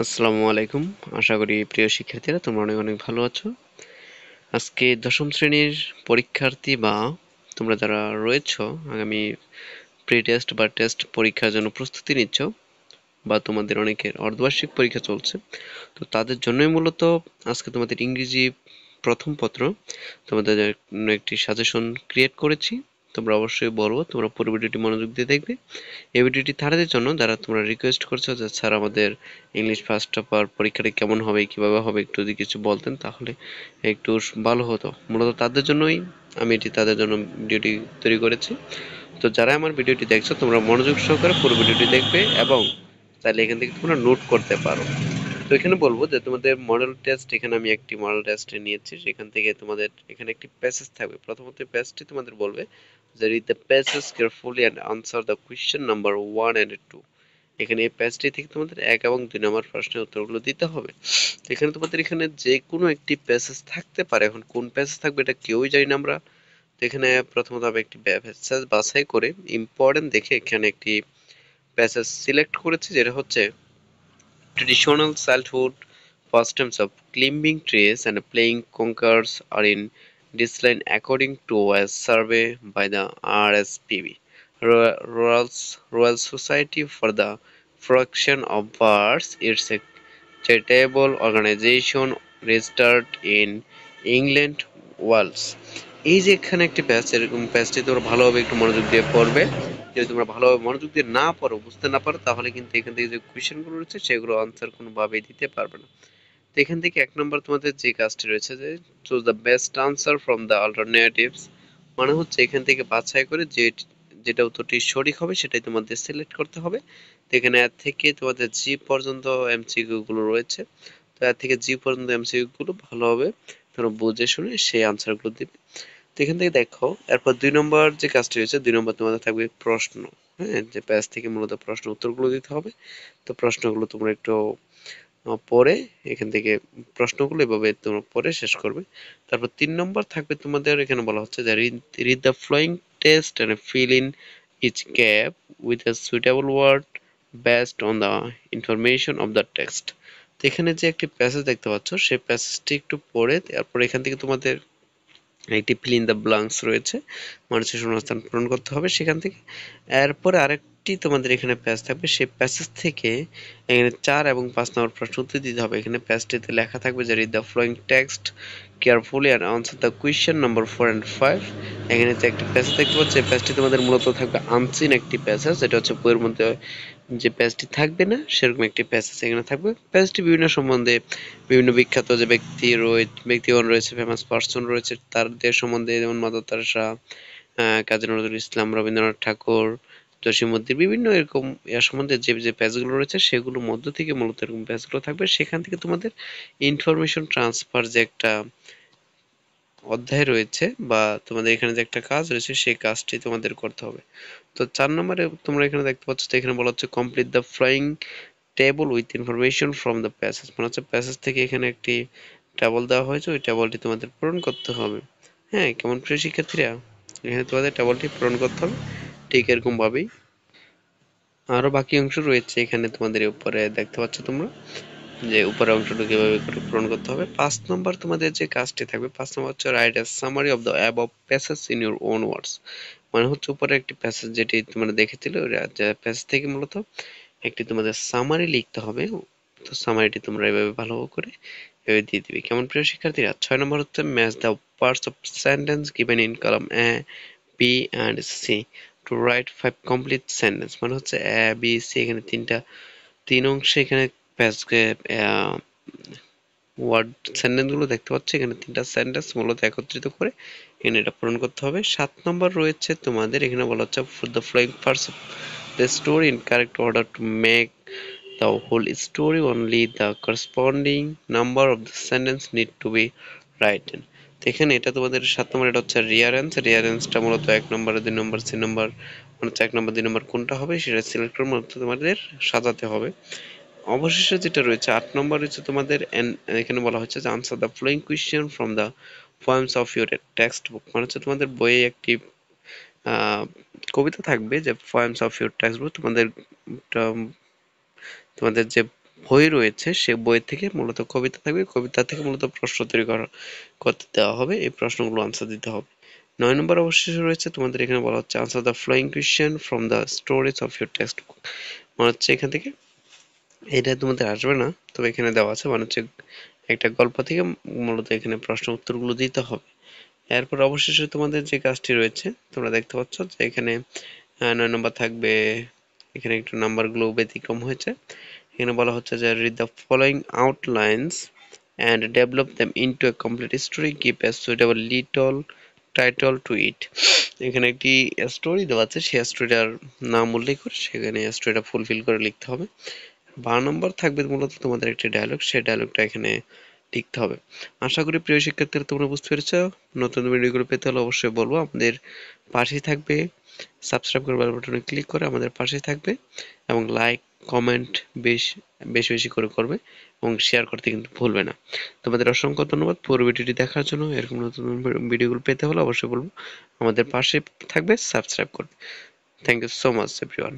আসসালামু আলাইকুম। আশা করি প্রিয় শিক্ষার্থীরা তোমরা অনেক অনেক ভালো আছো। আজকে দশম শ্রেণীর পরীক্ষার্থী বা তোমরা যারা রয়েছো আগামী প্রি টেস্ট বা টেস্ট পরীক্ষার জন্য প্রস্তুতি নিচ্ছ বা তোমাদের অনেকের অর্ধবার্ষিক পরীক্ষা চলছে, তো তাদের জন্যই মূলত আজকে তোমাদের ইংরেজি প্রথম পত্র তোমাদের জন্য একটি সাজেশন ক্রিয়েট করেছি। তোমরা অবশ্যই বলবো তোমরা পুরো ভিডিওটি মনোযোগ দিয়ে দেখবে। এই ভিডিওটি তাদের জন্য যারা তোমরা রিকোয়েস্ট করছো যে স্যার আমাদের ইংলিশ ফার্স্ট পেপার পরীক্ষাটা কেমন হবে কিভাবে হবে একটু যদি কিছু বলতেন তাহলে একটু ভালো হতো। মূলত তাদের জন্যই আমি এটি তাদের জন্য ভিডিওটি তৈরি করেছি। তো যারা আমার ভিডিওটি দেখছো তোমরা মনোযোগ সহকারে পুরো ভিডিওটি দেখবে এবং চাইলে এখান থেকে তোমরা নোট করতে পারো। তো এখানে বলবো যে তোমাদের মডেল টেস্ট, এখানে আমি একটি মডেল টেস্ট নিয়েছি, সেখান থেকে তোমাদের এখানে একটি প্যাসেজ থাকবে। প্রথমত প্যাসেজটি তোমাদের বলবে যে read the passage carefully and answer the question number 1 and 2। এখানে এই প্যাসেজটি থেকে তোমাদের 1 এবং 2 নম্বর প্রশ্নের উত্তরগুলো দিতে হবে। তো এখানে তোমাদের এখানে যে কোনো একটি প্যাসেজ থাকতে পারে, এখন কোন প্যাসেজ থাকবে এটা কেউই জানি না আমরা। তো এখানে প্রথমত আমি একটি প্যাসেজ বাছাই করে ইম্পর্টেন্ট দেখে এখানে একটি প্যাসেজ সিলেক্ট করেছি, যেটা হচ্ছে traditional childhood pastimes of climbing trees and playing conkers are in decline according to a survey by the RSPB, Royal Society for the Protection of Birds. It's a charitable organization registered in England, Wales. এই যে এখানে একটি প্যাচ, এরকম প্যাচটি তোমরা ভালোভাবে একটু মনোযোগ দিয়ে পড়বে। যদি তোমরা ভালোভাবে মনোযোগ দিয়ে না পড়ো, বুঝতে না পারো, তাহলে কিন্তু এখান থেকে যে কোয়েশ্চেনগুলো রয়েছে সেগুলো আনসার কোনোভাবেই দিতে পারবে না। তো এখান থেকে 1 নম্বর তোমাদের যে কাজটি রয়েছে যে choose the best answer from the alternatives, মানে হচ্ছে এখান থেকে বাছাই করে যেটা উত্তরটি সঠিক হবে সেটাই তোমাদের সিলেক্ট করতে হবে। তো এখানে এর থেকে তোমাদের জি পর্যন্ত এমসিকিউ গুলো রয়েছে। তো এর থেকে জি পর্যন্ত এমসিকিউ গুলো ভালোভাবে তোমরা বুঝে শুনে সেই আনসার গুলো দিবে। তো এখান থেকে দেখো, এরপর 2 নম্বর যে কাজটি রয়েছে, 2 নম্বর তোমাদের থাকবে প্রশ্ন। হ্যাঁ, যে পেজ থেকে মূলত প্রশ্ন উত্তরগুলো দিতে হবে। তো প্রশ্নগুলো তোমরা একটু পড়ে এখান থেকে প্রশ্নগুলো এভাবে তোমরা পড়ে শেষ করবে। তারপর 3 নম্বর থাকবে তোমাদের, এখানে বলা হচ্ছে যে read the following text and fill in each gap with a suitable word based on the information of the text. তো এখানে যে একটি প্যাসেজ দেখতে পাচ্ছ সেই প্যাসেজটি একটু পড়ে তারপর এখান থেকে তোমাদের একটি ফিল ইন দ্য ব্লাঙ্কস রয়েছে, মানুষের শূন্যস্থান পূরণ করতে হবে সেখান থেকে। এরপরে আরেকটি তোমাদের এখানে প্যাচ থাকবে, সেই প্যাসেজ থেকে এখানে 4 এবং 5 নম্বর প্রশ্ন উত্তর দিতে হবে। এখানে প্যাচটিতে লেখা থাকবে যে read the following text carefully and answer the question number 4 and 5। এখানে যে একটি প্যাসেজ দেখতে পাচ্ছি, এই প্যাচটি তোমাদের মূলত থাকবে আনসিন একটি প্যাসেজ, এটা হচ্ছে বইয়ের মধ্যে যে প্যাচটি থাকবে না সেরকম একটি প্যাসেজ এখানে থাকবে। প্যাচটি বিভিন্ন সম্বন্ধে, বিভিন্ন বিখ্যাত যে ব্যক্তিগণ রয়েছে, ফেমাস পার্সন রয়েছে তাদের সম্বন্ধে, যেমন মাদার তেরেসা, কাজী নজরুল ইসলাম, রবীন্দ্রনাথ ঠাকুর, জসীমউদ্দিন, বিভিন্ন এরকম এর সম্বন্ধে যে যে পেজগুলো রয়েছে সেগুলোর মধ্য থেকে মূলত এরকম পেজগুলো থাকবে। সেখান থেকে তোমাদের ইনফরমেশন ট্রান্সফার যে একটা অধ্যায় রয়েছে বা তোমাদের এখানে যে একটা কাজ রয়েছে সেই কাজটি তোমাদের করতে হবে। তো 4 নম্বরে তোমরা এখানে দেখতে পাচ্ছ, তো এখানে বলা হচ্ছে complete the following table with information from the passage, মানে হচ্ছে প্যাসেজ থেকে এখানে একটি টেবল দেওয়া হয়েছে, ওই টেবলটি তোমাদের পূরণ করতে হবে। হ্যাঁ, কেমন প্রিয় শিক্ষার্থীরা, এখানে তোমাদের টেবলটি পূরণ করতে হবে ঠিক এরকম ভাবেই। আরো বাকি অংশ রয়েছে এখানে তোমাদের উপরে দেখতে পাচ্ছ তোমরা যে উপরের অংশটা কিভাবে করে পূরণ করতে হবে। 5 নম্বর তোমাদের যে কাজটি থাকবে, 5 নম্বর হচ্ছে write a summary of the above passage in your own words, মানে হচ্ছে উপরে একটি প্যাসেজ যেটি তোমরা দেখেছিলে, ওই প্যাসেজ থেকে মূলত একটি তোমাদের সামারি লিখতে হবে। তো সামারিটি তোমরা এভাবে ভালো করে এভাবে দিয়ে দিবে। কেমন প্রিয় শিক্ষার্থীরা, 6 নম্বর হচ্ছে match the parts of sentence given in column A B and C to write 5 complete sentence, মানে হচ্ছে এ বি সি, এখানে তিন অংশে এখানে প্যাসকে ওয়ার্ড সেন্টেন্স গুলো দেখতে পাচ্ছ, এখানে 3টা সেন্টেন্স মূলত একত্রিত করে এখানে এটা পূরণ করতে হবে। 7 নম্বর রয়েছে তোমাদের, এখানে বলা হচ্ছে for the flowing parts of the story in correct order to make the whole story only the corresponding number of the sentence need to be written। তো এখানে এটা তোমাদের 7 নম্বর, এটা হচ্ছে রিয়ারেন্সটা মূলত 1 নম্বর 2 নম্বর 3 নম্বর, মানে হচ্ছে 1 নম্বর 2 নম্বর কোনটা হবে সেটা সিলেক্ট করে মূলত তোমাদের সাজাতে হবে। অবশেষে যেটা রয়েছে 8 নম্বর হচ্ছে তোমাদের এখানে বলা হচ্ছে যে answer the following question from the poems of your text book, মানে হচ্ছে তোমাদের বইয়ে একটি আহ, কবিতা থাকবে যে poems of your text book, তোমাদের যে বই রয়েছে সে বই থেকে মূলত কবিতা থাকবে, কবিতা থেকে মূলত প্রশ্ন তৈরি করতে দেওয়া হবে, এই প্রশ্নগুলো আনসার দিতে হবে। 9 নম্বর অবশেষে রয়েছে তোমাদের এখানে বলা হচ্ছে answer the following question from the stories of your text book. মানে হচ্ছে এখান থেকে, এটা তোমাদের আসবে না, তবে এখানে দেওয়া আছে, মানে হচ্ছে একটা গল্প থেকে মূলত এখানে প্রশ্ন উত্তরগুলো দিতে হবে। এরপর অবশেষে তোমাদের যে কাজটি রয়েছে তোমরা দেখতে পাচ্ছ যে এখানে 9 নম্বর থাকবে, এখানে একটু নাম্বারগুলো ব্যতিক্রম হয়েছে। এখানে বলা হচ্ছে যে read the following outlines and develop them into a complete story, give a suitable little title to it. এখানে একটি স্টোরি দেওয়া আছে, সেই স্টোরিটার নাম উল্লেখ করে সেখানে স্টোরিটা ফুলফিল করে লিখতে হবে। 12 নম্বর থাকবে মূলত তোমাদের একটি ডায়লগ, সেই ডায়লগটা এখানে লিখতে হবে। আশা করি প্রিয় শিক্ষার্থীরা তোমরা বুঝতে পেরেছো। নতুন ভিডিওগুলো পেতে হলে অবশ্যই বলবো, আমাদের পাশেই থাকবে, সাবস্ক্রাইব করে বেল বাটনে ক্লিক করে আমাদের পাশেই থাকবে, এবং লাইক কমেন্ট বেশি বেশি বেশি করে করবে, এবং শেয়ার করতে কিন্তু ভুলবে না। তোমাদের অসংখ্য ধন্যবাদ পুরো ভিডিওটি দেখার জন্য। এরকম নতুন ভিডিওগুলো পেতে হলে অবশ্যই বলবো আমাদের পাশে থাকবে, সাবস্ক্রাইব করবে। Thank you so much everyone.